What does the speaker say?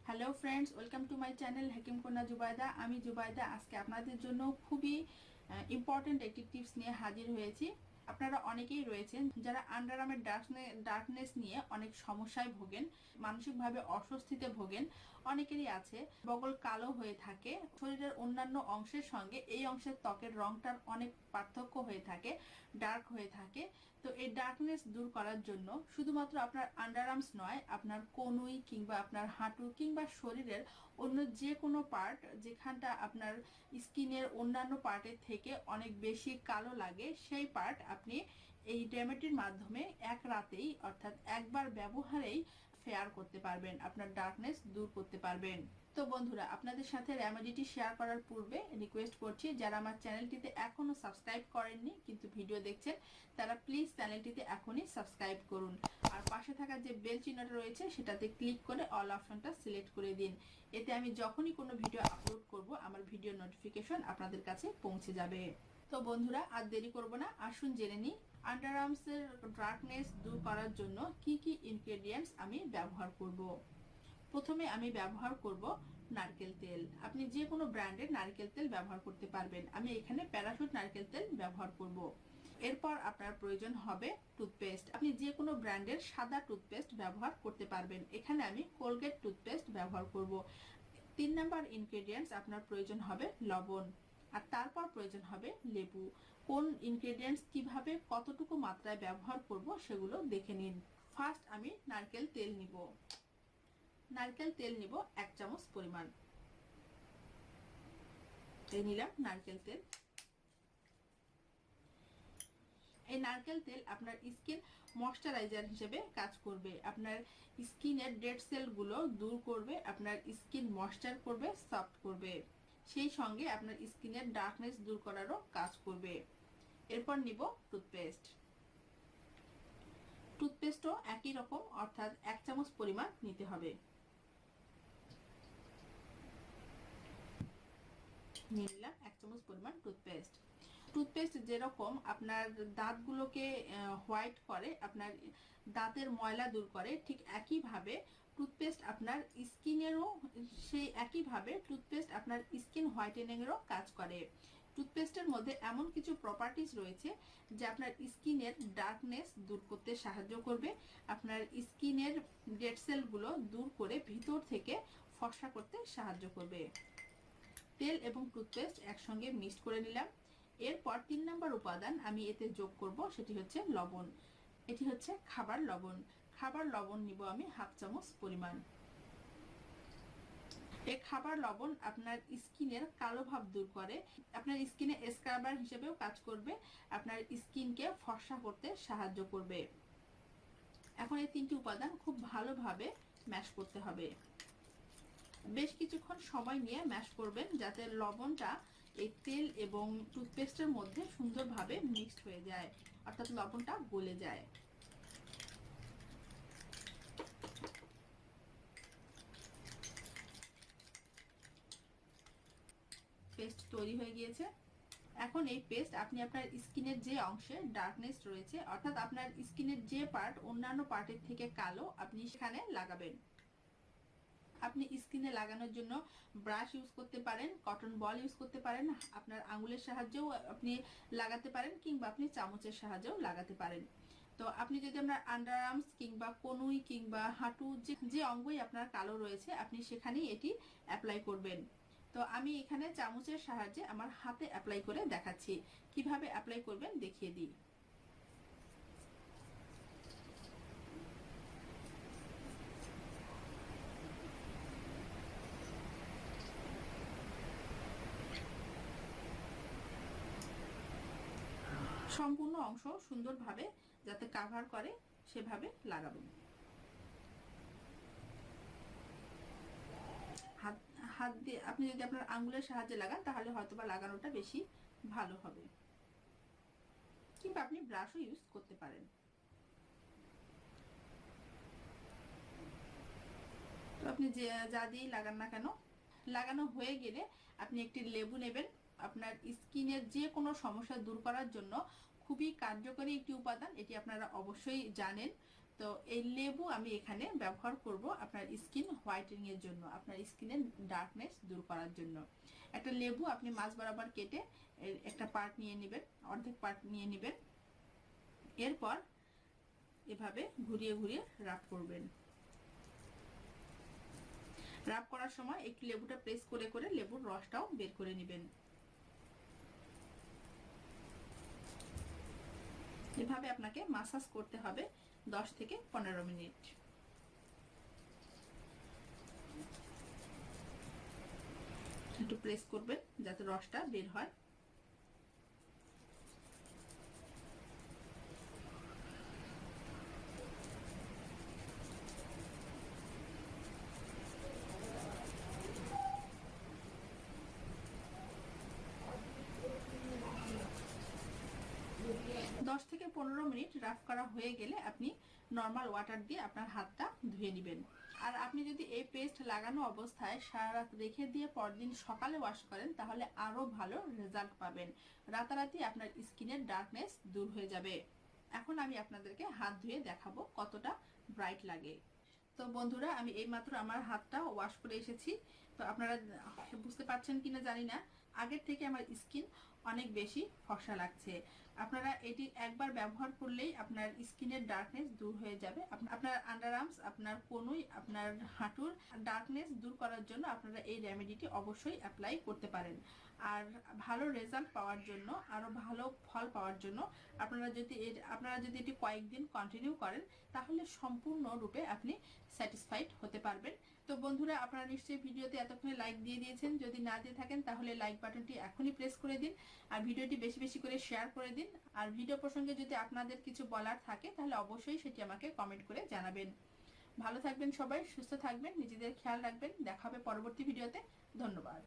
Hello friends, welcome to my channel Hakim কন্যা জুবাইদা। আমি জুবাইদা আজকে আপনাদের জন্য খুবই ইম্পর্টেন্ট একটি টিপস নিয়ে হাজির হয়েছি। আপনারা অনেকেই রয়েছেন যারা আন্ডারআর্মের ডার্কনেস নিয়ে অনেক সমস্যায় ভোগেন, মানসিকভাবে অস্বস্তিতে ভোগেন। অনেকেরই আছে বগল কালো হয়ে থাকে, শরীরের অন্যান্য অংশের সঙ্গে এই অংশের ত্বকের রংটার অনেক পার্থক্য হয়ে থাকে, ডার্ক হয়ে থাকে। তো এই ডার্কনেস দূর করার জন্য শুধুমাত্র আপনার আন্ডারআর্মস নয়, আপনার কনুই কিংবা আপনার হাঁটু কিংবা শরীরের অন্য যে কোনো পার্ট যেখানটা আপনার স্কিনের অন্যান্য পার্টের থেকে অনেক বেশি কালো লাগে, সেই পার্ট আপনি এই রেমেডির মাধ্যমে এক রাতেই অর্থাৎ একবার ব্যবহারেই ফেয়ার করতে পারবেন, আপনার ডার্কনেস দূর করতে পারবেন। তো বন্ধুরা, আপনাদের সাথে রেমেডিটি শেয়ার করার পূর্বে রিকোয়েস্ট করছি, যারা আমার চ্যানেলটিতে এখনো সাবস্ক্রাইব করেননি কিন্তু ভিডিও দেখছেন, তারা প্লিজ চ্যানেলটিতে এখনই সাবস্ক্রাইব করুন। আর পাশে থাকা যে বেল চিহ্নটা রয়েছে সেটাতে ক্লিক করে অল অপশনটা সিলেক্ট করে দিন। এতে আমি যখনই কোনো ভিডিও আপলোড করব, আমার ভিডিও নোটিফিকেশন আপনাদের কাছে পৌঁছে যাবে। তো বন্ধুরা, আর দেরি করব না, আসুন জেনে নিই আন্ডারআর্মসের ডার্কনেস দূর করার জন্য কি কি ইনগ্রেডিয়েন্টস আমি ব্যবহার করব। প্রথমে আমি ব্যবহার করব নারকেল তেল। আপনি যে কোনো ব্র্যান্ডের নারকেল তেল ব্যবহার করতে পারবেন। আমি এখানে প্যারাশুট নারকেল তেল ব্যবহার করব। এরপর আপনার প্রয়োজন হবে টুথপেস্ট। আপনি যে কোনো ব্র্যান্ডের সাদা টুথপেস্ট ব্যবহার করতে পারবেন। এখানে আমি কোলগেট টুথপেস্ট ব্যবহার করব। 3 নাম্বার ইনগ্রেডিয়েন্টস আপনার প্রয়োজন হবে লবণ। আর তারপর প্রয়োজন হবে লেবু। কোন ইনগ্রেডিয়েন্টস কিভাবে কতটুকু মাত্রায় ব্যবহার করব সেগুলো দেখে নিন। ফার্স্ট আমি নারকেল তেল নিব। নারকেল তেল নিব 1 চামচ পরিমাণ। এই নিলাম নারকেল তেল। এই নারকেল তেল আপনার স্কিন ময়শ্চারাইজার হিসেবে কাজ করবে, আপনার স্কিনের ডেড সেলগুলো দূর করবে, আপনার স্কিন ময়শ্চার করবে, সফট করবে, সেই সঙ্গে আপনার স্কিনের ডার্কনেস দূর করারও কাজ করবে। এরপর নিব টুথপেস্ট। টুথপেস্টও একই রকম, অর্থাৎ 1 চামচ পরিমাণ নিতে হবে। নিয়ে নিলাম 1 চামচ পরিমাণ টুথপেস্ট। টুথপেস্ট যেরকম আপনার দাঁতগুলোকে হোয়াইট করে, আপনার দাঁতের ময়লা দূর করে, ঠিক একইভাবে টুথপেস্ট আপনার স্কিনেরও সেই একইভাবে টুথপেস্ট আপনার স্কিন হোয়াইটেনিংয়েরও কাজ করে। টুথপেস্টের মধ্যে এমন কিছু প্রপার্টিজ রয়েছে যা আপনার স্কিনের ডার্কনেস দূর করতে সাহায্য করবে, আপনার স্কিনের ডেড সেলগুলো দূর করে ভিতর থেকে ফর্সা করতে সাহায্য করবে। তেল এবং টুথপেস্ট একসঙ্গে মিক্সড করে নিলাম। এরপর 3 নাম্বার উপাদান আমি এতে যোগ করব, সেটি হচ্ছে লবণ। এটি হচ্ছে খাবার লবণ। খাবার লবণ নিব আমি 1/2 চামচ পরিমাণ। এই খাবার লবণ আপনার স্কিনের কালো ভাব দূর করে, আপনার স্কিনে স্ক্রাবার হিসেবেও কাজ করবে, আপনার স্কিনকে ফর্সা করতে সাহায্য করবে। এখন এই 3টি উপাদান খুব ভালোভাবে ম্যাশ করতে হবে। বেশ কিছুক্ষণ সময় নিয়ে ম্যাশ করবেন যাতে লবণটা এই তেল এবং টুথপেস্টের মধ্যে সুন্দরভাবে মিক্সড হয়ে যায়, অর্থাৎ লবণটা গলে যায়। পেস্ট তৈরি হয়ে গিয়েছে। এখন এই পেস্ট আপনি আপনার স্কিনের যে অংশে ডার্কনেস রয়েছে, অর্থাৎ আপনার স্কিনের যে পার্ট অন্যান্য পার্টের থেকে কালো, আপনি সেখানে লাগাবেন। আপনি স্কিনে লাগানোর জন্য ব্রাশ ইউজ করতে পারেন, কটন বল ইউজ করতে পারেন, আপনার আঙুলের সাহায্যেও আপনি লাগাতে পারেন, কিংবা আপনি চামচের সাহায্যেও লাগাতে পারেন। তো আপনি যদি আপনার আন্ডারআর্মস কিংবা কনুই কিংবা হাঁটু যে অঙ্গই আপনার কালো রয়েছে, আপনি সেখানেই এটি অ্যাপ্লাই করবেন। তো আমি এখানে চামচের সাহায্যে আমার হাতে অ্যাপ্লাই করে দেখাচ্ছি। কিভাবে অ্যাপ্লাই করবেন দেখিয়ে দিই। সম্পূর্ণ অংশ সুন্দরভাবে যাতে কাভার করে সেভাবে লাগাবেন। হাত হাত দিয়ে আপনি যদি আপনার আঙ্গুলের সাহায্যে লাগান তাহলে হয়তোবা লাগানোটা বেশি ভালো হবে, কিংবা আপনি ব্রাশও ইউজ করতে পারেন। তো আপনি যা দিয়েই লাগান না কেন, লাগানো হয়ে গেলে আপনি একটি লেবু নেবেন। আপনার স্কিনের যে কোনো সমস্যা দূর করার জন্য খুবই কার্যকরী একটি উপাদান, এটি আপনারা অবশ্যই জানেন। তো তো এই লেবু আমি এখানে ব্যবহার করব আপনার স্কিন হোয়াইটেনিং এর জন্য, আপনার স্কিনের ডার্কনেস দূর করার জন্য। একটা লেবু আপনি মাঝ বরাবর কেটে একটা পার্ট নিয়ে নেবেন, অর্ধেক পার্ট নিয়ে নেবেন। এরপর এভাবে ঘুরিয়ে ঘুরিয়ে রাব করবেন। রাব করার সময় একটু লেবুটা প্রেস করে করে লেবুর রসটাও বের করে নেবেন। এভাবে আপনাকে মাসাজ করতে হবে 10 থেকে 15 মিনিট। একটু প্রেস করবেন যাতে রসটা বের হয়। দশ থেকে 15 মিনিট রাফ করা হয়ে গেলে আপনি নর্মাল ওয়াটার দিয়ে আপনার হাতটা ধুয়ে নেবেন। আর আপনি যদি এই পেস্ট লাগানো অবস্থায় সারা রাত রেখে দিয়ে পরদিন সকালে ওয়াশ করেন তাহলে আরো ভালো রেজাল্ট পাবেন। রাতারাতি আপনার স্কিনের ডার্কনেস দূর হয়ে যাবে। এখন আমি আপনাদেরকে হাত ধুয়ে দেখাবো কতটা ব্রাইট লাগে। তো বন্ধুরা, আমি এইমাত্র আমার হাতটা ওয়াশ করে এসেছি। তো আপনারা বুঝতে পারছেন কিনা জানি না, আগের থেকে আমার স্কিন অনেক বেশি ফর্সা লাগছে। আপনারা এটি একবার ব্যবহার করলেই আপনার স্কিনের ডার্কনেস দূর হয়ে যাবে। আপনার আন্ডার আর্মস, আপনার কনুই, আপনার হাঁটুর ডার্কনেস দূর করার জন্য আপনারা এই রেমেডিটি অবশ্যই অ্যাপ্লাই করতে পারেন। আর ভালো রেজাল্ট পাওয়ার জন্য, আরও ভালো ফল পাওয়ার জন্য আপনারা যদি এটি কয়েকদিন কন্টিনিউ করেন তাহলে সম্পূর্ণরূপে আপনি স্যাটিসফাইড হতে পারবেন। তো বন্ধুরা, আপনারা নিশ্চয়ই ভিডিওতে এতক্ষণে লাইক দিয়ে দিয়েছেন। যদি না দিয়ে থাকেন তাহলে লাইক বাটনটি এখনই প্রেস করে দিন আর ভিডিওটি বেশি বেশি করে শেয়ার করে দিন। আর ভিডিও প্রসঙ্গে যদি আপনাদের কিছু বলার থাকে তাহলে অবশ্যই সেটি আমাকে কমেন্ট করে জানাবেন। ভালো থাকবেন সবাই, সুস্থ থাকবেন, নিজেদের খেয়াল রাখবেন। দেখা হবে পরবর্তী ভিডিওতে। ধন্যবাদ।